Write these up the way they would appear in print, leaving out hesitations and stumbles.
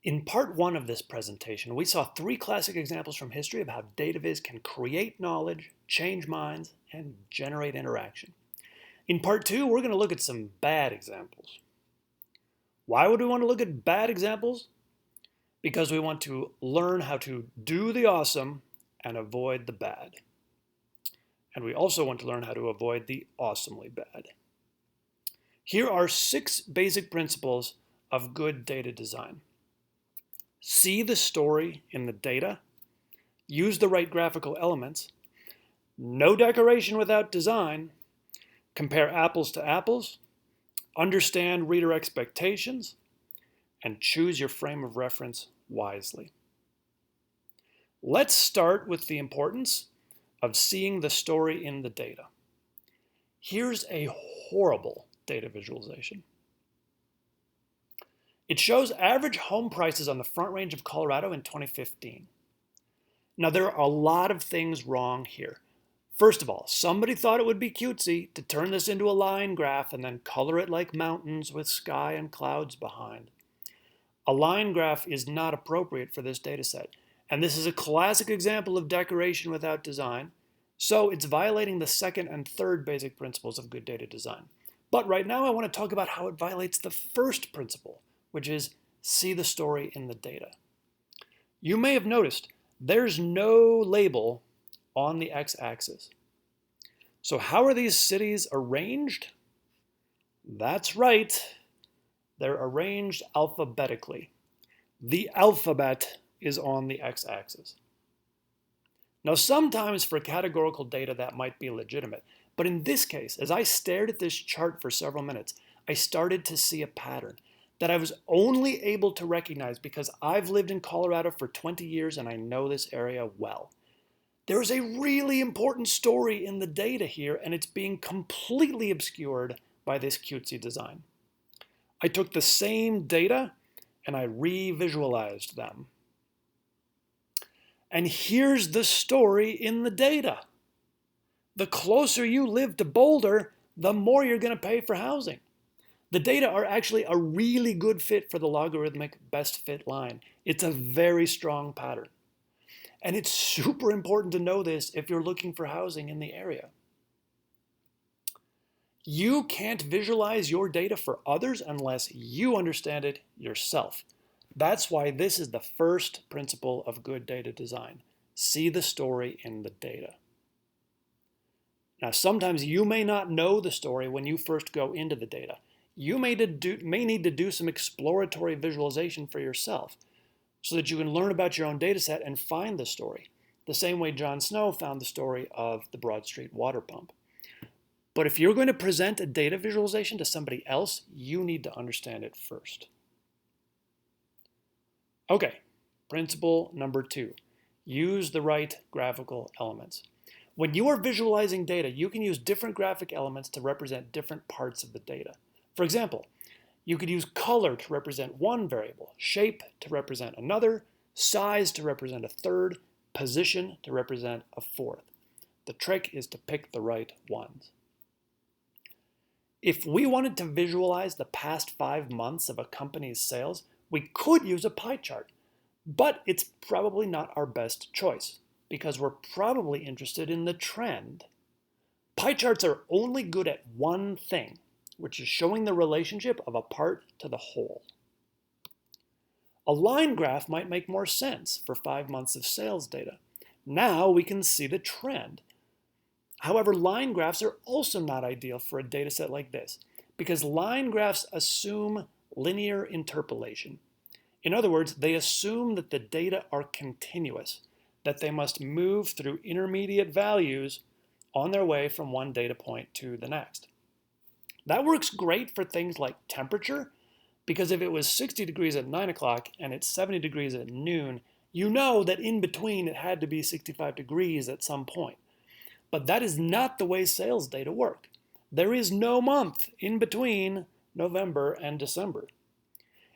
In part one of this presentation, we saw three classic examples from history of how data viz can create knowledge, change minds, and generate interaction. In part two, we're going to look at some bad examples. Why would we want to look at bad examples? Because we want to learn how to do the awesome and avoid the bad. And we also want to learn how to avoid the awesomely bad. Here are 6 basic principles of good data design. See the story in the data, use the right graphical elements, no decoration without design, compare apples to apples, understand reader expectations, and choose your frame of reference wisely. Let's start with the importance of seeing the story in the data. Here's a horrible data visualization. It shows average home prices on the Front Range of Colorado in 2015. Now, there are a lot of things wrong here. First of all, somebody thought it would be cutesy to turn this into a line graph and then color it like mountains with sky and clouds behind. A line graph is not appropriate for this data set, and this is a classic example of decoration without design, so it's violating the second and third basic principles of good data design. But right now I want to talk about how it violates the first principle, which is see the story in the data. You may have noticed there's no label on the x-axis. So how are these cities arranged? That's right, they're arranged alphabetically. The alphabet is on the x-axis. Now sometimes for categorical data that might be legitimate, but in this case, as I stared at this chart for several minutes, I started to see a pattern that I was only able to recognize because I've lived in Colorado for 20 years and I know this area well. There is a really important story in the data here, and it's being completely obscured by this cutesy design. I took the same data and I re-visualized them. And here's the story in the data. The closer you live to Boulder, the more you're going to pay for housing. The data are actually a really good fit for the logarithmic best fit line. It's a very strong pattern. And it's super important to know this if you're looking for housing in the area. You can't visualize your data for others unless you understand it yourself. That's why this is the first principle of good data design. See the story in the data. Now, sometimes you may not know the story when you first go into the data. You may need to do some exploratory visualization for yourself so that you can learn about your own data set and find the story, the same way John Snow found the story of the Broad Street water pump. But if you're going to present a data visualization to somebody else, you need to understand it first. Okay, principle number 2, use the right graphical elements. When you are visualizing data, you can use different graphic elements to represent different parts of the data. For example, you could use color to represent one variable, shape to represent another, size to represent a third, position to represent a fourth. The trick is to pick the right ones. If we wanted to visualize the past 5 months of a company's sales, we could use a pie chart, but it's probably not our best choice because we're probably interested in the trend. Pie charts are only good at one thing, which is showing the relationship of a part to the whole. A line graph might make more sense for 5 months of sales data. Now we can see the trend. However, line graphs are also not ideal for a data set like this because line graphs assume linear interpolation. In other words, they assume that the data are continuous, that they must move through intermediate values on their way from one data point to the next. That works great for things like temperature, because if it was 60 degrees at 9 o'clock and it's 70 degrees at noon, you know that in between it had to be 65 degrees at some point. But that is not the way sales data work. There is no month in between November and December.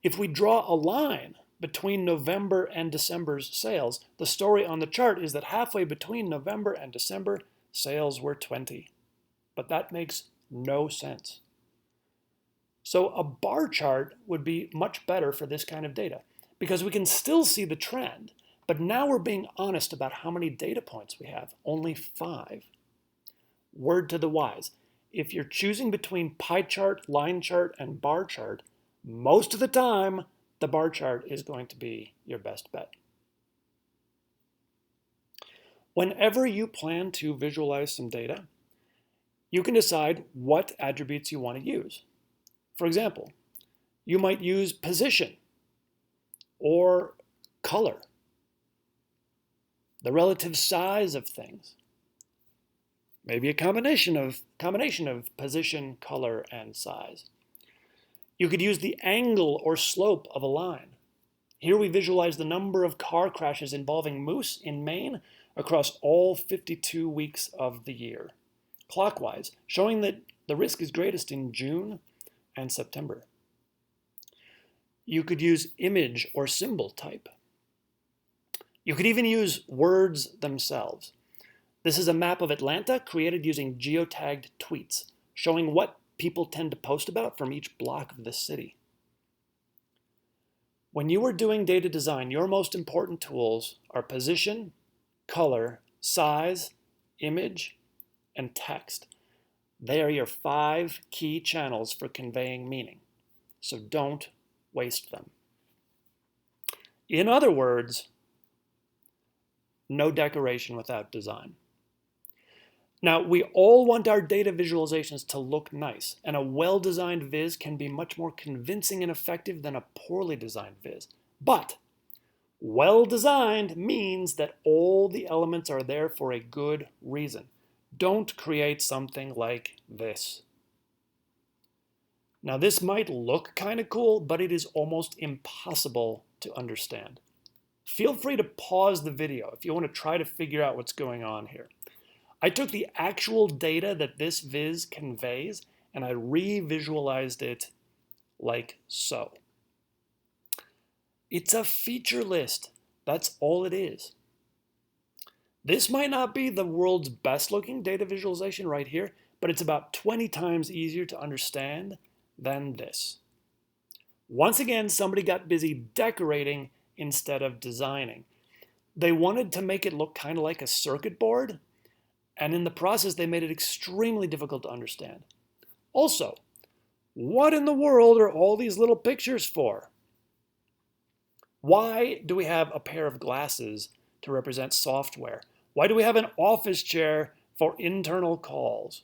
If we draw a line between November and December's sales, the story on the chart is that halfway between November and December, sales were 20. But that makes no sense. So a bar chart would be much better for this kind of data because we can still see the trend, but now we're being honest about how many data points we have, only 5. Word to the wise, if you're choosing between pie chart, line chart, and bar chart, most of the time, the bar chart is going to be your best bet. Whenever you plan to visualize some data, you can decide what attributes you want to use. For example, you might use position or color, the relative size of things, maybe a combination of position, color, and size. You could use the angle or slope of a line. Here we visualize the number of car crashes involving moose in Maine across all 52 weeks of the year, clockwise, showing that the risk is greatest in June and September. You could use image or symbol type. You could even use words themselves. This is a map of Atlanta created using geotagged tweets, showing what people tend to post about from each block of the city. When you are doing data design, your most important tools are position, color, size, image, and text. They are your 5 key channels for conveying meaning, so don't waste them. In other words, no decoration without design. Now, we all want our data visualizations to look nice, and a well-designed viz can be much more convincing and effective than a poorly designed viz. But well-designed means that all the elements are there for a good reason. Don't create something like this. Now, this might look kind of cool, but it is almost impossible to understand. Feel free to pause the video if you want to try to figure out what's going on here. I took the actual data that this viz conveys and I re-visualized it like so. It's a feature list. That's all it is. This might not be the world's best looking data visualization right here, but it's about 20 times easier to understand than this. Once again, somebody got busy decorating instead of designing. They wanted to make it look kind of like a circuit board, and in the process, they made it extremely difficult to understand. Also, what in the world are all these little pictures for? Why do we have a pair of glasses to represent software? Why do we have an office chair for internal calls?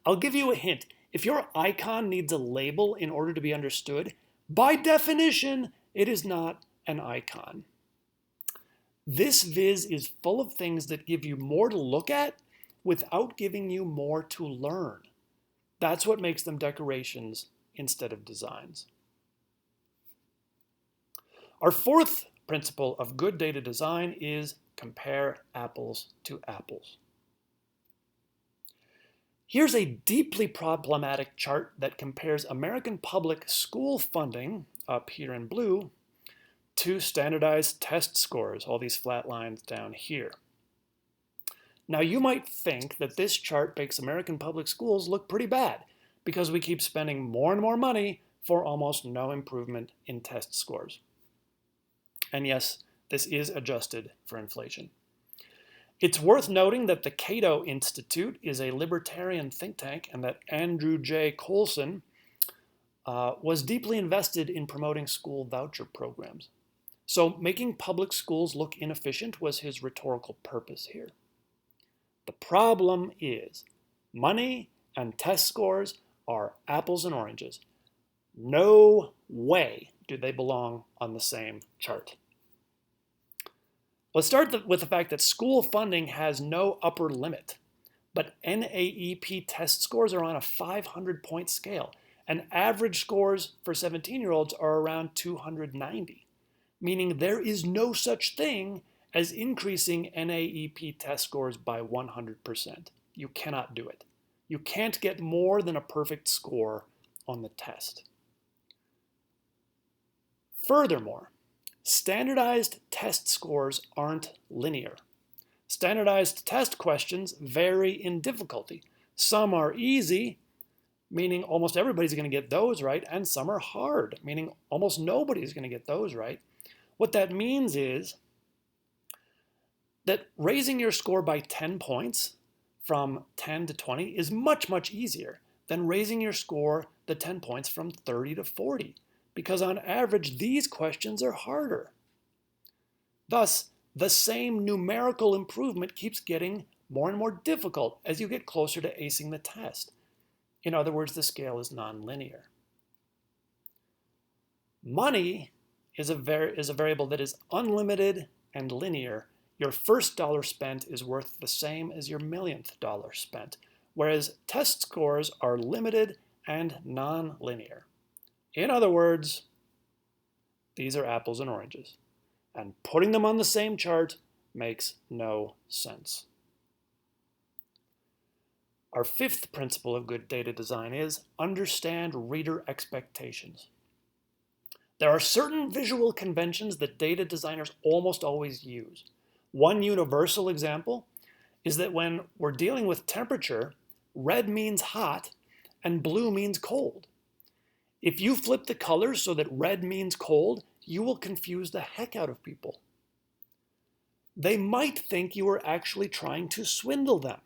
I'll give you a hint. If your icon needs a label in order to be understood, by definition, it is not an icon. This viz is full of things that give you more to look at without giving you more to learn. That's what makes them decorations instead of designs. Our 4th principle of good data design is compare apples to apples. Here's a deeply problematic chart that compares American public school funding, up here in blue, to standardized test scores, all these flat lines down here. Now, you might think that this chart makes American public schools look pretty bad because we keep spending more and more money for almost no improvement in test scores. And yes, this is adjusted for inflation. It's worth noting that the Cato Institute is a libertarian think tank and that Andrew J. Coulson was deeply invested in promoting school voucher programs. So making public schools look inefficient was his rhetorical purpose here. The problem is money and test scores are apples and oranges. No way do they belong on the same chart. Let's start with the fact that school funding has no upper limit, but NAEP test scores are on a 500-point scale, and average scores for 17-year-olds are around 290, meaning there is no such thing as increasing NAEP test scores by 100%. You cannot do it. You can't get more than a perfect score on the test. Furthermore, standardized test scores aren't linear. Standardized test questions vary in difficulty. Some are easy, meaning almost everybody's going to get those right, and some are hard, meaning almost nobody's going to get those right. What that means is that raising your score by 10 points from 10 to 20 is much, much easier than raising your score the 10 points from 30 to 40, because on average, these questions are harder. Thus, the same numerical improvement keeps getting more and more difficult as you get closer to acing the test. In other words, the scale is nonlinear. Money is a variable that is unlimited and linear. Your first dollar spent is worth the same as your millionth dollar spent, whereas test scores are limited and non-linear. In other words, these are apples and oranges, and putting them on the same chart makes no sense. Our fifth principle of good data design is understand reader expectations. There are certain visual conventions that data designers almost always use. One universal example is that when we're dealing with temperature, red means hot and blue means cold. If you flip the colors so that red means cold, you will confuse the heck out of people. They might think you are actually trying to swindle them,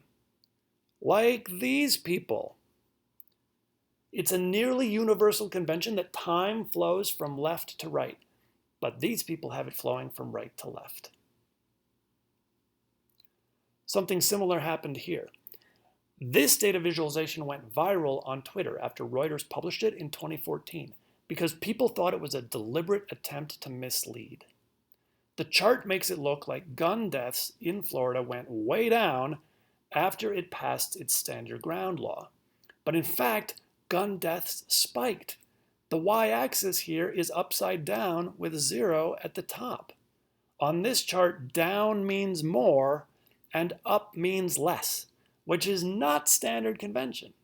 like these people. It's a nearly universal convention that time flows from left to right, but these people have it flowing from right to left. Something similar happened here. This data visualization went viral on Twitter after Reuters published it in 2014 because people thought it was a deliberate attempt to mislead. The chart makes it look like gun deaths in Florida went way down after it passed its stand your ground law. But in fact, gun deaths spiked. The y-axis here is upside down with 0 at the top. On this chart, down means more and up means less, which is not standard convention.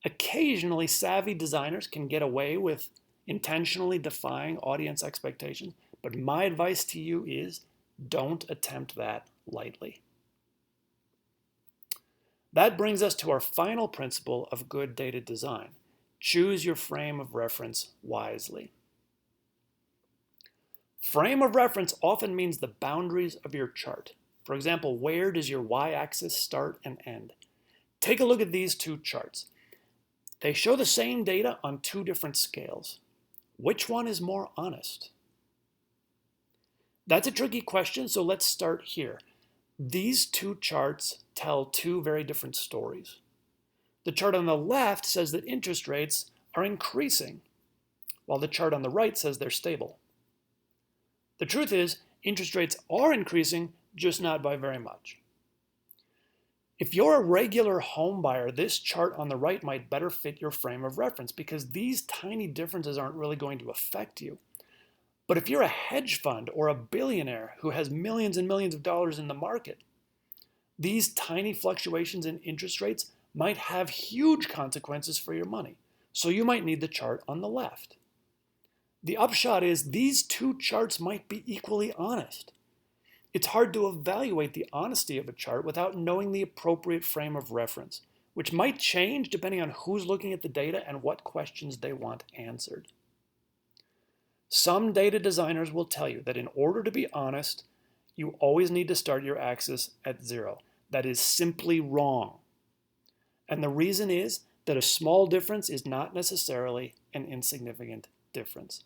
Occasionally, savvy designers can get away with intentionally defying audience expectations, but my advice to you is don't attempt that lightly. That brings us to our final principle of good data design. Choose your frame of reference wisely. Frame of reference often means the boundaries of your chart. For example, where does your y-axis start and end? Take a look at these two charts. They show the same data on two different scales. Which one is more honest? That's a tricky question, so let's start here. These two charts tell two very different stories. The chart on the left says that interest rates are increasing, while the chart on the right says they're stable. The truth is, interest rates are increasing, just not by very much. If you're a regular home buyer, this chart on the right might better fit your frame of reference because these tiny differences aren't really going to affect you. But if you're a hedge fund or a billionaire who has millions and millions of dollars in the market, these tiny fluctuations in interest rates might have huge consequences for your money. So you might need the chart on the left. The upshot is these two charts might be equally honest. It's hard to evaluate the honesty of a chart without knowing the appropriate frame of reference, which might change depending on who's looking at the data and what questions they want answered. Some data designers will tell you that in order to be honest, you always need to start your axis at 0. That is simply wrong. And the reason is that a small difference is not necessarily an insignificant difference.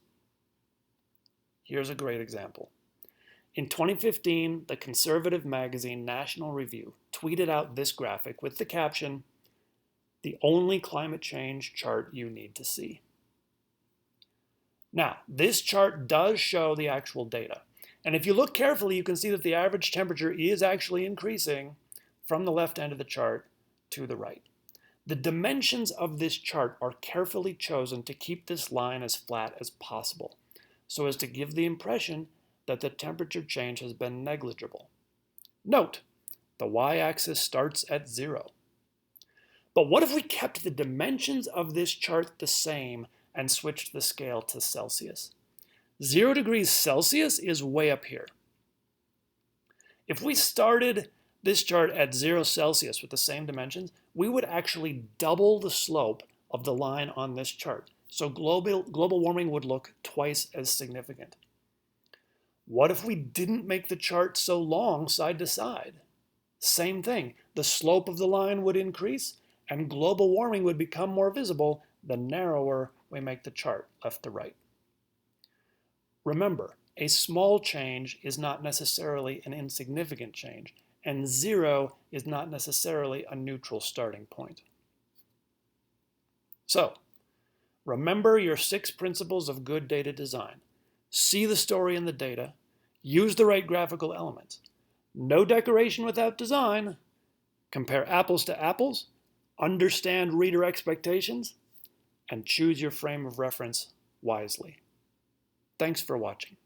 Here's a great example. In 2015, the conservative magazine National Review tweeted out this graphic with the caption, "The only climate change chart you need to see." Now, this chart does show the actual data. And if you look carefully, you can see that the average temperature is actually increasing from the left end of the chart to the right. The dimensions of this chart are carefully chosen to keep this line as flat as possible, so as to give the impression that the temperature change has been negligible. Note, the y-axis starts at 0. But what if we kept the dimensions of this chart the same and switched the scale to Celsius? 0 degrees Celsius is way up here. If we started this chart at 0 Celsius with the same dimensions, we would actually double the slope of the line on this chart. So global warming would look twice as significant. What if we didn't make the chart so long side to side? Same thing, the slope of the line would increase and global warming would become more visible the narrower we make the chart left to right. Remember, a small change is not necessarily an insignificant change, and 0 is not necessarily a neutral starting point. So, remember your 6 principles of good data design. See the story in the data, use the right graphical elements. No decoration without design. Compare apples to apples, understand reader expectations, and choose your frame of reference wisely. Thanks for watching.